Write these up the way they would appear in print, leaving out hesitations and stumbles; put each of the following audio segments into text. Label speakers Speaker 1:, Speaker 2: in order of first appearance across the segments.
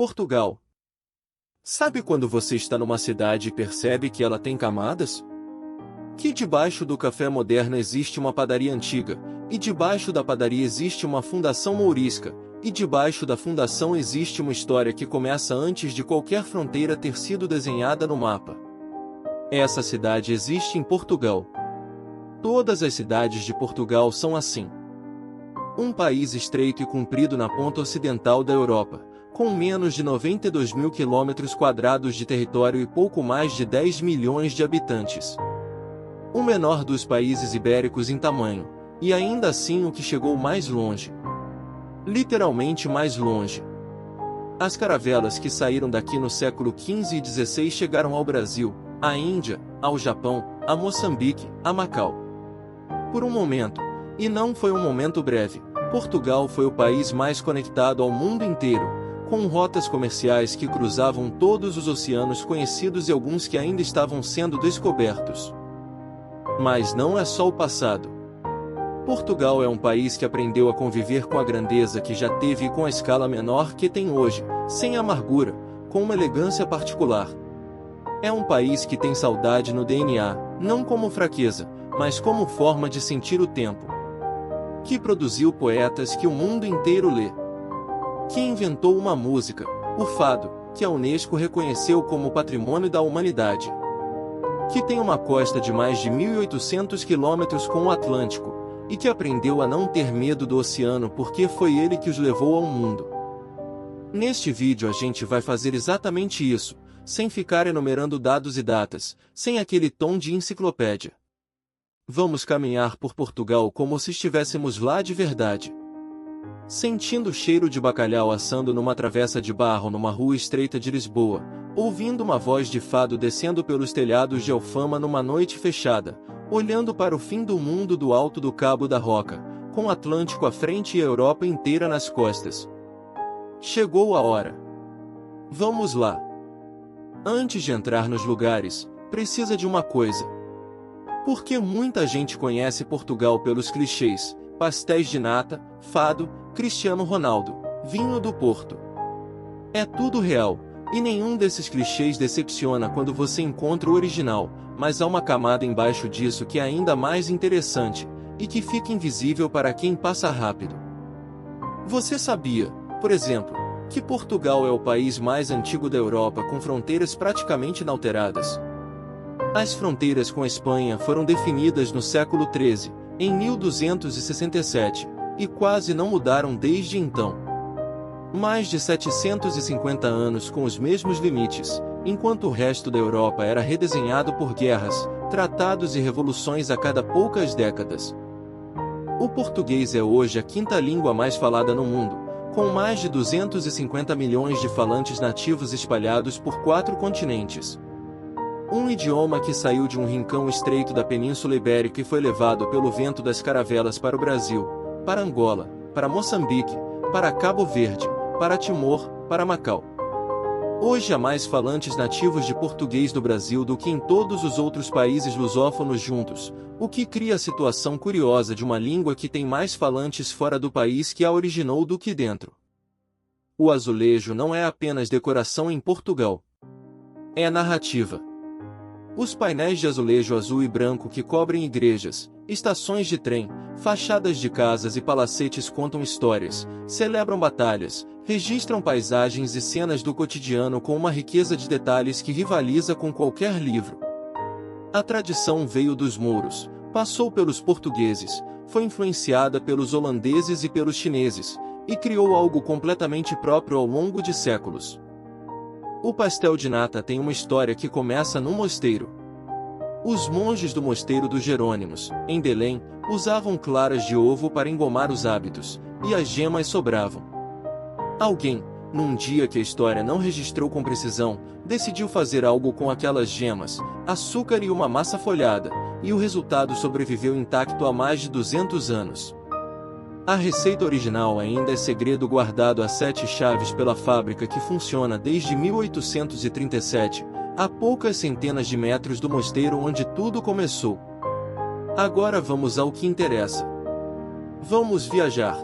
Speaker 1: Portugal. Sabe quando você está numa cidade e percebe que ela tem camadas? Que debaixo do café moderno existe uma padaria antiga, e debaixo da padaria existe uma fundação mourisca, e debaixo da fundação existe uma história que começa antes de qualquer fronteira ter sido desenhada no mapa. Essa cidade existe em Portugal. Todas as cidades de Portugal são assim. Um país estreito e comprido na ponta ocidental da Europa, com menos de 92 mil quilômetros quadrados de território e pouco mais de 10 milhões de habitantes. O menor dos países ibéricos em tamanho, e ainda assim o que chegou mais longe. Literalmente mais longe. As caravelas que saíram daqui no século XV e XVI chegaram ao Brasil, à Índia, ao Japão, a Moçambique, a Macau. Por um momento, e não foi um momento breve, Portugal foi o país mais conectado ao mundo inteiro, com rotas comerciais que cruzavam todos os oceanos conhecidos e alguns que ainda estavam sendo descobertos. Mas não é só o passado. Portugal é um país que aprendeu a conviver com a grandeza que já teve e com a escala menor que tem hoje, sem amargura, com uma elegância particular. É um país que tem saudade no DNA, não como fraqueza, mas como forma de sentir o tempo. Que produziu poetas que o mundo inteiro lê. Que inventou uma música, o fado, que a Unesco reconheceu como patrimônio da humanidade. Que tem uma costa de mais de 1.800 quilômetros com o Atlântico, e que aprendeu a não ter medo do oceano porque foi ele que os levou ao mundo. Neste vídeo a gente vai fazer exatamente isso, sem ficar enumerando dados e datas, sem aquele tom de enciclopédia. Vamos caminhar por Portugal como se estivéssemos lá de verdade. Sentindo o cheiro de bacalhau assando numa travessa de barro numa rua estreita de Lisboa, ouvindo uma voz de fado descendo pelos telhados de Alfama numa noite fechada, olhando para o fim do mundo do alto do Cabo da Roca, com o Atlântico à frente e a Europa inteira nas costas. Chegou a hora. Vamos lá. Antes de entrar nos lugares, precisa de uma coisa. Porque muita gente conhece Portugal pelos clichês, pastéis de nata, fado, Cristiano Ronaldo, vinho do Porto. É tudo real, e nenhum desses clichês decepciona quando você encontra o original, mas há uma camada embaixo disso que é ainda mais interessante, e que fica invisível para quem passa rápido. Você sabia, por exemplo, que Portugal é o país mais antigo da Europa com fronteiras praticamente inalteradas? As fronteiras com a Espanha foram definidas no século XIII, em 1267, e quase não mudaram desde então. Mais de 750 anos com os mesmos limites, enquanto o resto da Europa era redesenhado por guerras, tratados e revoluções a cada poucas décadas. O português é hoje a quinta língua mais falada no mundo, com mais de 250 milhões de falantes nativos espalhados por 4 continentes. Um idioma que saiu de um rincão estreito da Península Ibérica e foi levado pelo vento das caravelas para o Brasil, para Angola, para Moçambique, para Cabo Verde, para Timor, para Macau. Hoje há mais falantes nativos de português no Brasil do que em todos os outros países lusófonos juntos, o que cria a situação curiosa de uma língua que tem mais falantes fora do país que a originou do que dentro. O azulejo não é apenas decoração em Portugal. É narrativa. Os painéis de azulejo azul e branco que cobrem igrejas, estações de trem, fachadas de casas e palacetes contam histórias, celebram batalhas, registram paisagens e cenas do cotidiano com uma riqueza de detalhes que rivaliza com qualquer livro. A tradição veio dos mouros, passou pelos portugueses, foi influenciada pelos holandeses e pelos chineses, e criou algo completamente próprio ao longo de séculos. O pastel de nata tem uma história que começa num mosteiro. Os monges do mosteiro dos Jerônimos, em Belém, usavam claras de ovo para engomar os hábitos, e as gemas sobravam. Alguém, num dia que a história não registrou com precisão, decidiu fazer algo com aquelas gemas, açúcar e uma massa folhada, e o resultado sobreviveu intacto há mais de 200 anos. A receita original ainda é segredo guardado a 7 chaves pela fábrica que funciona desde 1837, a poucas centenas de metros do mosteiro onde tudo começou. Agora vamos ao que interessa. Vamos viajar.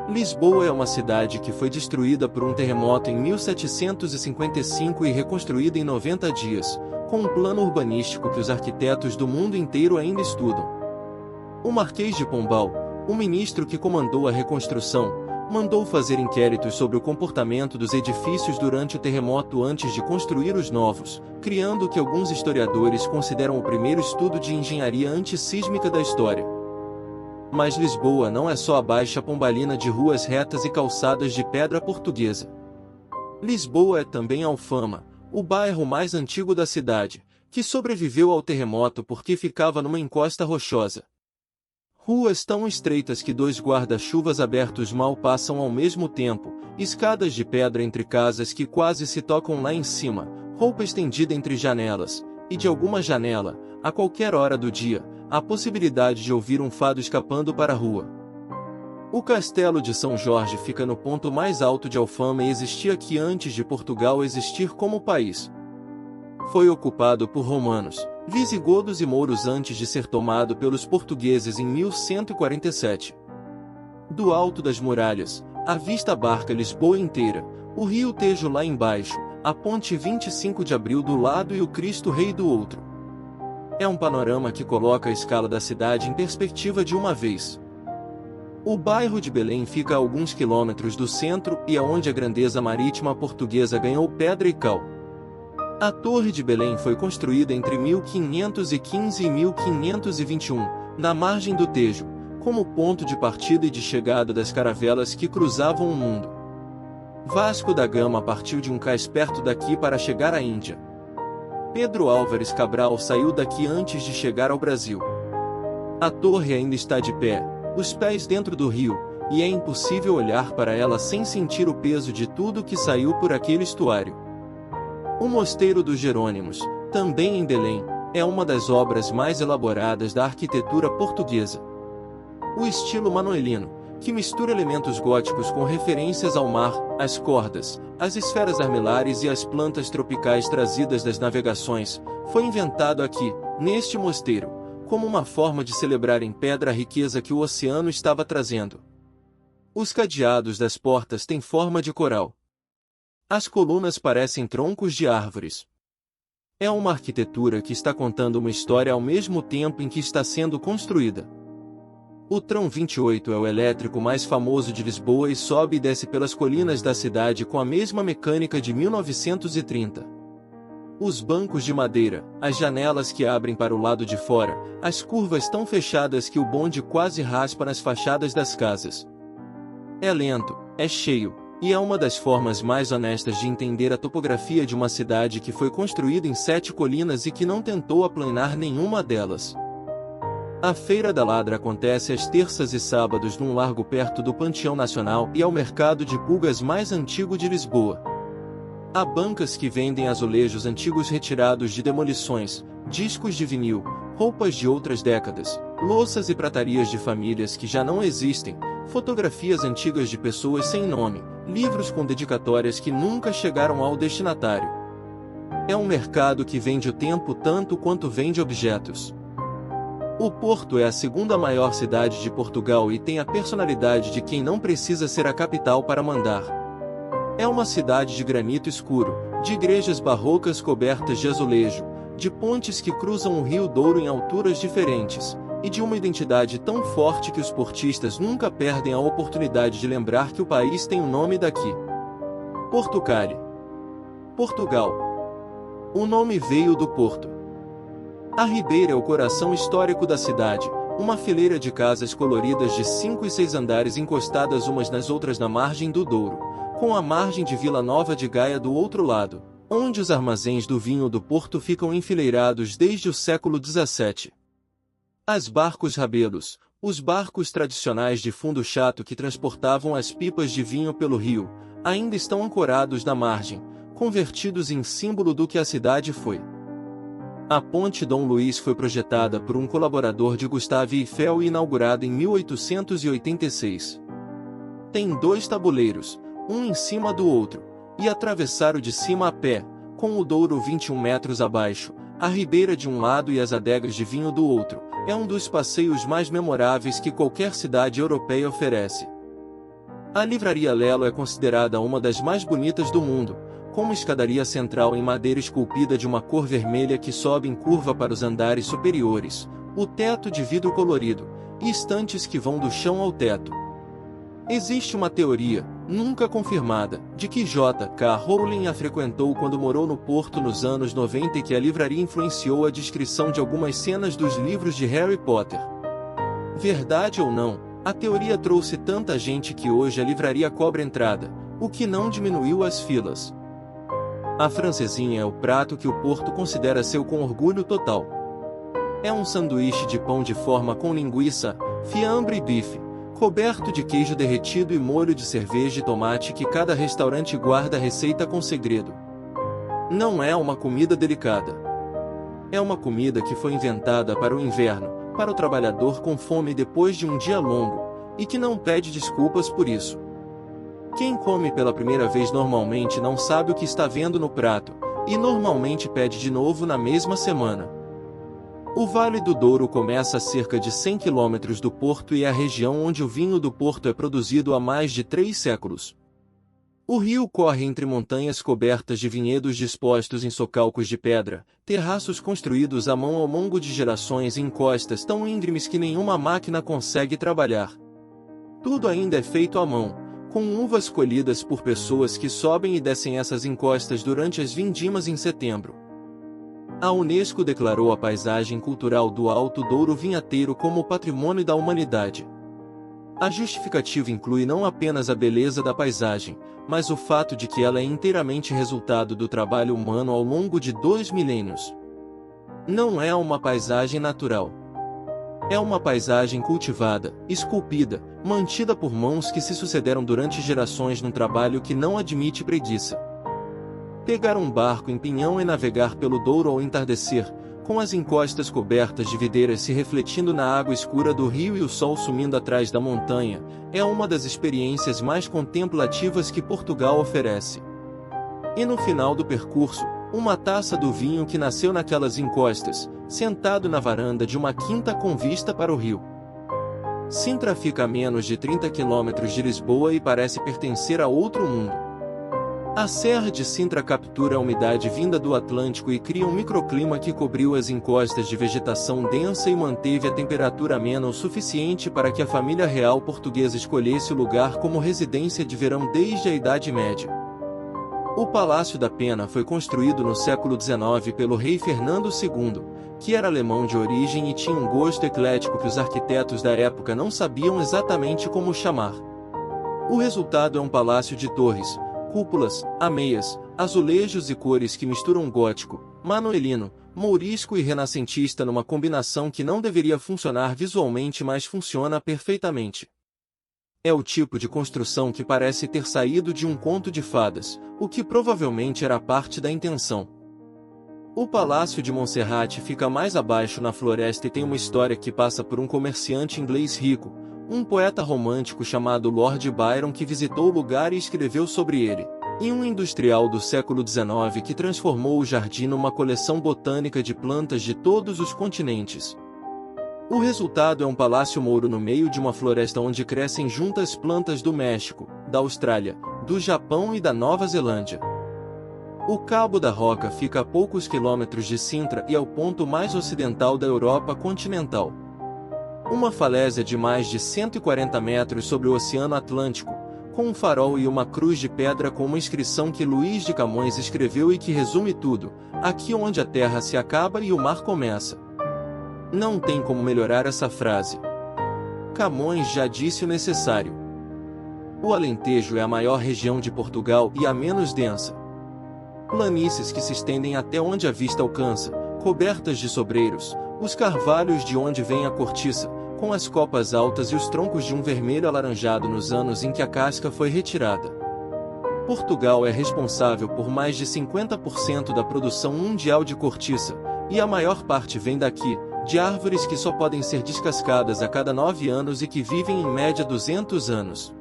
Speaker 1: Lisboa é uma cidade que foi destruída por um terremoto em 1755 e reconstruída em 90 dias, com um plano urbanístico que os arquitetos do mundo inteiro ainda estudam. O Marquês de Pombal, o ministro que comandou a reconstrução, mandou fazer inquéritos sobre o comportamento dos edifícios durante o terremoto antes de construir os novos, criando o que alguns historiadores consideram o primeiro estudo de engenharia antissísmica da história. Mas Lisboa não é só a Baixa Pombalina de ruas retas e calçadas de pedra portuguesa. Lisboa é também Alfama, o bairro mais antigo da cidade, que sobreviveu ao terremoto porque ficava numa encosta rochosa. Ruas tão estreitas que dois guarda-chuvas abertos mal passam ao mesmo tempo, escadas de pedra entre casas que quase se tocam lá em cima, roupa estendida entre janelas, e de alguma janela, a qualquer hora do dia, a possibilidade de ouvir um fado escapando para a rua. O Castelo de São Jorge fica no ponto mais alto de Alfama e existia aqui antes de Portugal existir como país. Foi ocupado por romanos, visigodos e mouros antes de ser tomado pelos portugueses em 1147. Do alto das muralhas, a vista abarca Lisboa inteira, o rio Tejo lá embaixo, a ponte 25 de Abril do lado e o Cristo Rei do outro. É um panorama que coloca a escala da cidade em perspectiva de uma vez. O bairro de Belém fica a alguns quilômetros do centro e é onde a grandeza marítima portuguesa ganhou pedra e cal. A Torre de Belém foi construída entre 1515 e 1521, na margem do Tejo, como ponto de partida e de chegada das caravelas que cruzavam o mundo. Vasco da Gama partiu de um cais perto daqui para chegar à Índia. Pedro Álvares Cabral saiu daqui antes de chegar ao Brasil. A torre ainda está de pé, os pés dentro do rio, e é impossível olhar para ela sem sentir o peso de tudo que saiu por aquele estuário. O Mosteiro dos Jerônimos, também em Belém, é uma das obras mais elaboradas da arquitetura portuguesa. O estilo manuelino, que mistura elementos góticos com referências ao mar, às cordas, às esferas armilares e às plantas tropicais trazidas das navegações, foi inventado aqui, neste mosteiro, como uma forma de celebrar em pedra a riqueza que o oceano estava trazendo. Os cadeados das portas têm forma de coral. As colunas parecem troncos de árvores. É uma arquitetura que está contando uma história ao mesmo tempo em que está sendo construída. O Trão 28 é o elétrico mais famoso de Lisboa e sobe e desce pelas colinas da cidade com a mesma mecânica de 1930. Os bancos de madeira, as janelas que abrem para o lado de fora, as curvas tão fechadas que o bonde quase raspa nas fachadas das casas. É lento, é cheio, e é uma das formas mais honestas de entender a topografia de uma cidade que foi construída em 7 colinas e que não tentou aplanar nenhuma delas. A Feira da Ladra acontece às terças e sábados num largo perto do Panteão Nacional e é o mercado de pulgas mais antigo de Lisboa. Há bancas que vendem azulejos antigos retirados de demolições, discos de vinil, roupas de outras décadas, louças e pratarias de famílias que já não existem, fotografias antigas de pessoas sem nome, livros com dedicatórias que nunca chegaram ao destinatário. É um mercado que vende o tempo tanto quanto vende objetos. O Porto é a segunda maior cidade de Portugal e tem a personalidade de quem não precisa ser a capital para mandar. É uma cidade de granito escuro, de igrejas barrocas cobertas de azulejo, de pontes que cruzam o Rio Douro em alturas diferentes, e de uma identidade tão forte que os portistas nunca perdem a oportunidade de lembrar que o país tem o nome daqui. Portucale. Portugal. O nome veio do Porto. A Ribeira é o coração histórico da cidade, uma fileira de casas coloridas de 5 e 6 andares encostadas umas nas outras na margem do Douro, com a margem de Vila Nova de Gaia do outro lado, onde os armazéns do vinho do Porto ficam enfileirados desde o século XVII. As barcos rabelos, os barcos tradicionais de fundo chato que transportavam as pipas de vinho pelo rio, ainda estão ancorados na margem, convertidos em símbolo do que a cidade foi. A Ponte Dom Luís foi projetada por um colaborador de Gustave Eiffel e inaugurada em 1886. Tem 2 tabuleiros, um em cima do outro, e atravessaram de cima a pé, com o Douro 21 metros abaixo, a ribeira de um lado e as adegas de vinho do outro. É um dos passeios mais memoráveis que qualquer cidade europeia oferece. A Livraria Lelo é considerada uma das mais bonitas do mundo, com uma escadaria central em madeira esculpida de uma cor vermelha que sobe em curva para os andares superiores, o teto de vidro colorido, e estantes que vão do chão ao teto. Existe uma teoria, nunca confirmada, de que J.K. Rowling a frequentou quando morou no Porto nos anos 90 e que a livraria influenciou a descrição de algumas cenas dos livros de Harry Potter. Verdade ou não, a teoria trouxe tanta gente que hoje a livraria cobra entrada, o que não diminuiu as filas. A francesinha é o prato que o Porto considera seu com orgulho total. É um sanduíche de pão de forma com linguiça, fiambre e bife, coberto de queijo derretido e molho de cerveja e tomate que cada restaurante guarda a receita com segredo. Não é uma comida delicada. É uma comida que foi inventada para o inverno, para o trabalhador com fome depois de um dia longo, e que não pede desculpas por isso. Quem come pela primeira vez normalmente não sabe o que está vendo no prato, e normalmente pede de novo na mesma semana. O Vale do Douro começa a cerca de 100 quilômetros do Porto e é a região onde o vinho do Porto é produzido há mais de 3 séculos. O rio corre entre montanhas cobertas de vinhedos dispostos em socalcos de pedra, terraços construídos à mão ao longo de gerações em encostas tão íngremes que nenhuma máquina consegue trabalhar. Tudo ainda é feito à mão, com uvas colhidas por pessoas que sobem e descem essas encostas durante as vindimas em setembro. A Unesco declarou a paisagem cultural do Alto Douro Vinheteiro como Patrimônio da Humanidade. A justificativa inclui não apenas a beleza da paisagem, mas o fato de que ela é inteiramente resultado do trabalho humano ao longo de 2 milênios. Não é uma paisagem natural. É uma paisagem cultivada, esculpida, mantida por mãos que se sucederam durante gerações num trabalho que não admite preguiça. Pegar um barco em Pinhão e navegar pelo Douro ao entardecer, com as encostas cobertas de videiras se refletindo na água escura do rio e o sol sumindo atrás da montanha, é uma das experiências mais contemplativas que Portugal oferece. E no final do percurso, uma taça do vinho que nasceu naquelas encostas, sentado na varanda de uma quinta com vista para o rio. Sintra fica a menos de 30 quilômetros de Lisboa e parece pertencer a outro mundo. A Serra de Sintra captura a umidade vinda do Atlântico e cria um microclima que cobriu as encostas de vegetação densa e manteve a temperatura amena o suficiente para que a família real portuguesa escolhesse o lugar como residência de verão desde a Idade Média. O Palácio da Pena foi construído no século XIX pelo rei Fernando II, que era alemão de origem e tinha um gosto eclético que os arquitetos da época não sabiam exatamente como chamar. O resultado é um palácio de torres, cúpulas, ameias, azulejos e cores que misturam gótico, manuelino, mourisco e renascentista numa combinação que não deveria funcionar visualmente, mas funciona perfeitamente. É o tipo de construção que parece ter saído de um conto de fadas, o que provavelmente era parte da intenção. O Palácio de Monserrate fica mais abaixo na floresta e tem uma história que passa por um comerciante inglês rico, um poeta romântico chamado Lord Byron que visitou o lugar e escreveu sobre ele, e um industrial do século XIX que transformou o jardim numa coleção botânica de plantas de todos os continentes. O resultado é um palácio mouro no meio de uma floresta onde crescem juntas plantas do México, da Austrália, do Japão e da Nova Zelândia. O Cabo da Roca fica a poucos quilômetros de Sintra e é o ponto mais ocidental da Europa continental. Uma falésia de mais de 140 metros sobre o Oceano Atlântico, com um farol e uma cruz de pedra com uma inscrição que Luís de Camões escreveu e que resume tudo: aqui onde a terra se acaba e o mar começa. Não tem como melhorar essa frase. Camões já disse o necessário. O Alentejo é a maior região de Portugal e a menos densa. Planícies que se estendem até onde a vista alcança, cobertas de sobreiros, os carvalhos de onde vem a cortiça, com as copas altas e os troncos de um vermelho alaranjado nos anos em que a casca foi retirada. Portugal é responsável por mais de 50% da produção mundial de cortiça, e a maior parte vem daqui, de árvores que só podem ser descascadas a cada 9 anos e que vivem em média 200 anos.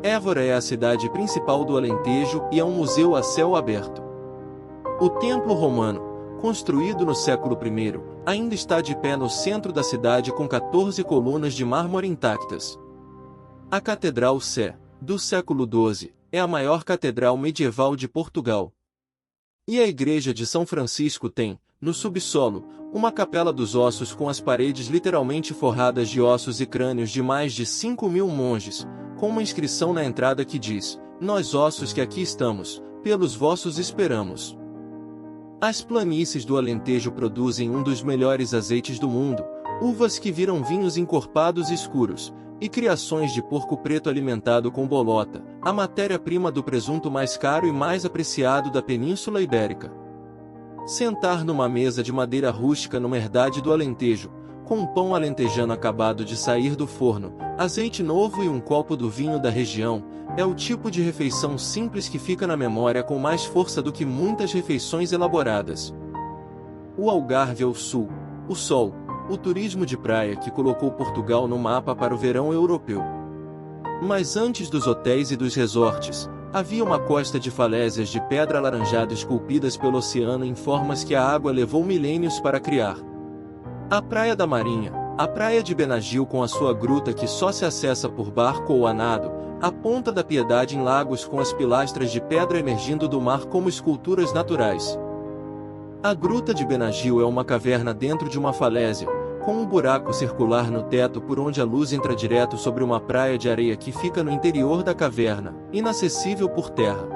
Speaker 1: Évora é a cidade principal do Alentejo e é um museu a céu aberto. O Templo Romano, construído no século I, ainda está de pé no centro da cidade com 14 colunas de mármore intactas. A Catedral Sé, do século XII, é a maior catedral medieval de Portugal. E a Igreja de São Francisco tem, no subsolo, uma capela dos ossos com as paredes literalmente forradas de ossos e crânios de mais de 5.000 monges, com uma inscrição na entrada que diz: "Nós ossos que aqui estamos, pelos vossos esperamos." As planícies do Alentejo produzem um dos melhores azeites do mundo, uvas que viram vinhos encorpados escuros, e criações de porco preto alimentado com bolota, a matéria-prima do presunto mais caro e mais apreciado da Península Ibérica. Sentar numa mesa de madeira rústica numa herdade do Alentejo, com um pão alentejano acabado de sair do forno, azeite novo e um copo do vinho da região, é o tipo de refeição simples que fica na memória com mais força do que muitas refeições elaboradas. O Algarve ao sul, o sol, o turismo de praia que colocou Portugal no mapa para o verão europeu. Mas antes dos hotéis e dos resorts, havia uma costa de falésias de pedra alaranjada esculpidas pelo oceano em formas que a água levou milênios para criar. A Praia da Marinha, a Praia de Benagil com a sua gruta que só se acessa por barco ou a nado, a Ponta da Piedade em lagos com as pilastras de pedra emergindo do mar como esculturas naturais. A Gruta de Benagil é uma caverna dentro de uma falésia, com um buraco circular no teto por onde a luz entra direto sobre uma praia de areia que fica no interior da caverna, inacessível por terra.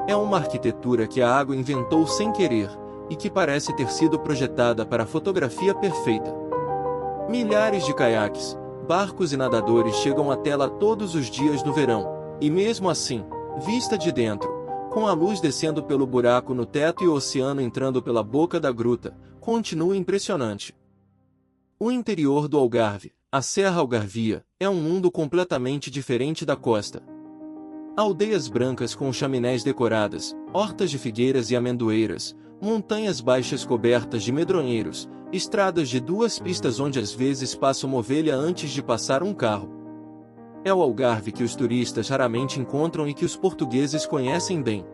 Speaker 1: É uma arquitetura que a água inventou sem querer, e que parece ter sido projetada para a fotografia perfeita. Milhares de caiaques, barcos e nadadores chegam até lá todos os dias no verão, e mesmo assim, vista de dentro, com a luz descendo pelo buraco no teto e o oceano entrando pela boca da gruta, continua impressionante. O interior do Algarve, a Serra Algarvia, é um mundo completamente diferente da costa. Aldeias brancas com chaminés decoradas, hortas de figueiras e amendoeiras, montanhas baixas cobertas de medronheiros, estradas de 2 pistas onde às vezes passa uma ovelha antes de passar um carro. É o Algarve que os turistas raramente encontram e que os portugueses conhecem bem.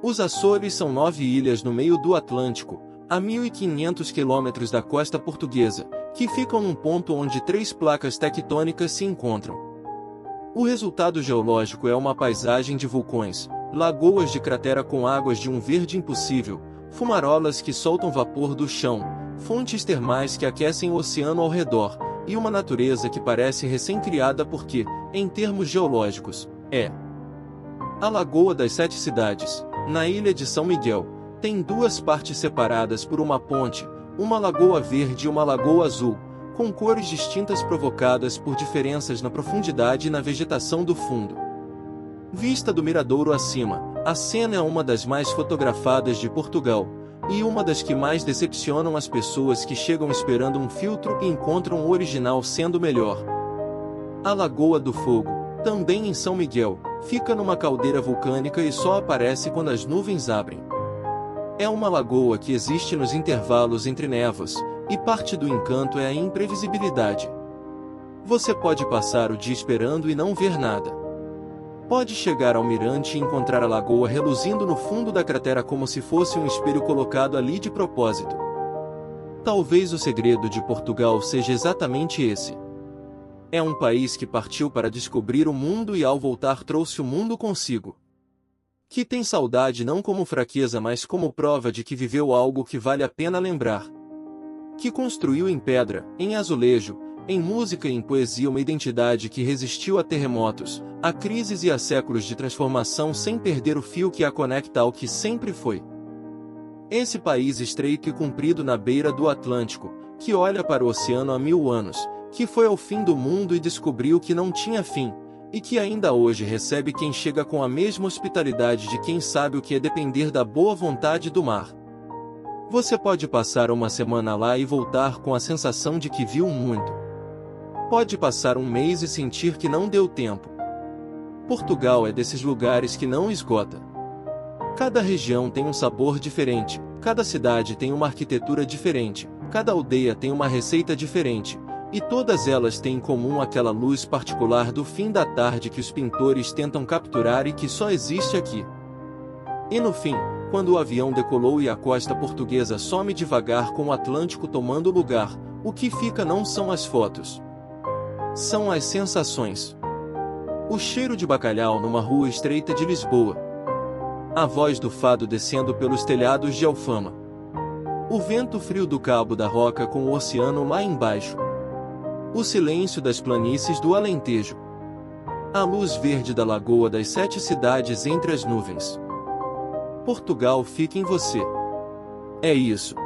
Speaker 1: Os Açores são 9 ilhas no meio do Atlântico, a 1.500 quilômetros da costa portuguesa, que ficam num ponto onde 3 placas tectônicas se encontram. O resultado geológico é uma paisagem de vulcões, lagoas de cratera com águas de um verde impossível, fumarolas que soltam vapor do chão, fontes termais que aquecem o oceano ao redor, e uma natureza que parece recém-criada porque, em termos geológicos, é. A Lagoa das 7 Cidades, na ilha de São Miguel, tem 2 partes separadas por uma ponte, uma lagoa verde e uma lagoa azul, com cores distintas provocadas por diferenças na profundidade e na vegetação do fundo. Vista do miradouro acima, a cena é uma das mais fotografadas de Portugal, e uma das que mais decepcionam as pessoas que chegam esperando um filtro e encontram o original sendo melhor. A Lagoa do Fogo, também em São Miguel, fica numa caldeira vulcânica e só aparece quando as nuvens abrem. É uma lagoa que existe nos intervalos entre névoas, e parte do encanto é a imprevisibilidade. Você pode passar o dia esperando e não ver nada. Pode chegar ao mirante e encontrar a lagoa reluzindo no fundo da cratera como se fosse um espelho colocado ali de propósito. Talvez o segredo de Portugal seja exatamente esse. É um país que partiu para descobrir o mundo e ao voltar trouxe o mundo consigo. Que tem saudade não como fraqueza mas como prova de que viveu algo que vale a pena lembrar. Que construiu em pedra, em azulejo, em música e em poesia uma identidade que resistiu a terremotos, a crises e a séculos de transformação sem perder o fio que a conecta ao que sempre foi. Esse país estreito e comprido na beira do Atlântico, que olha para o oceano há 1000 anos, que foi ao fim do mundo e descobriu que não tinha fim, e que ainda hoje recebe quem chega com a mesma hospitalidade de quem sabe o que é depender da boa vontade do mar. Você pode passar uma semana lá e voltar com a sensação de que viu muito. Pode passar um mês e sentir que não deu tempo. Portugal é desses lugares que não esgota. Cada região tem um sabor diferente, cada cidade tem uma arquitetura diferente, cada aldeia tem uma receita diferente, e todas elas têm em comum aquela luz particular do fim da tarde que os pintores tentam capturar e que só existe aqui. E no fim, quando o avião decolou e a costa portuguesa some devagar com o Atlântico tomando lugar, o que fica não são as fotos. São as sensações. O cheiro de bacalhau numa rua estreita de Lisboa. A voz do fado descendo pelos telhados de Alfama. O vento frio do Cabo da Roca com o oceano lá embaixo. O silêncio das planícies do Alentejo. A luz verde da Lagoa das Sete Cidades entre as nuvens. Portugal fica em você. É isso.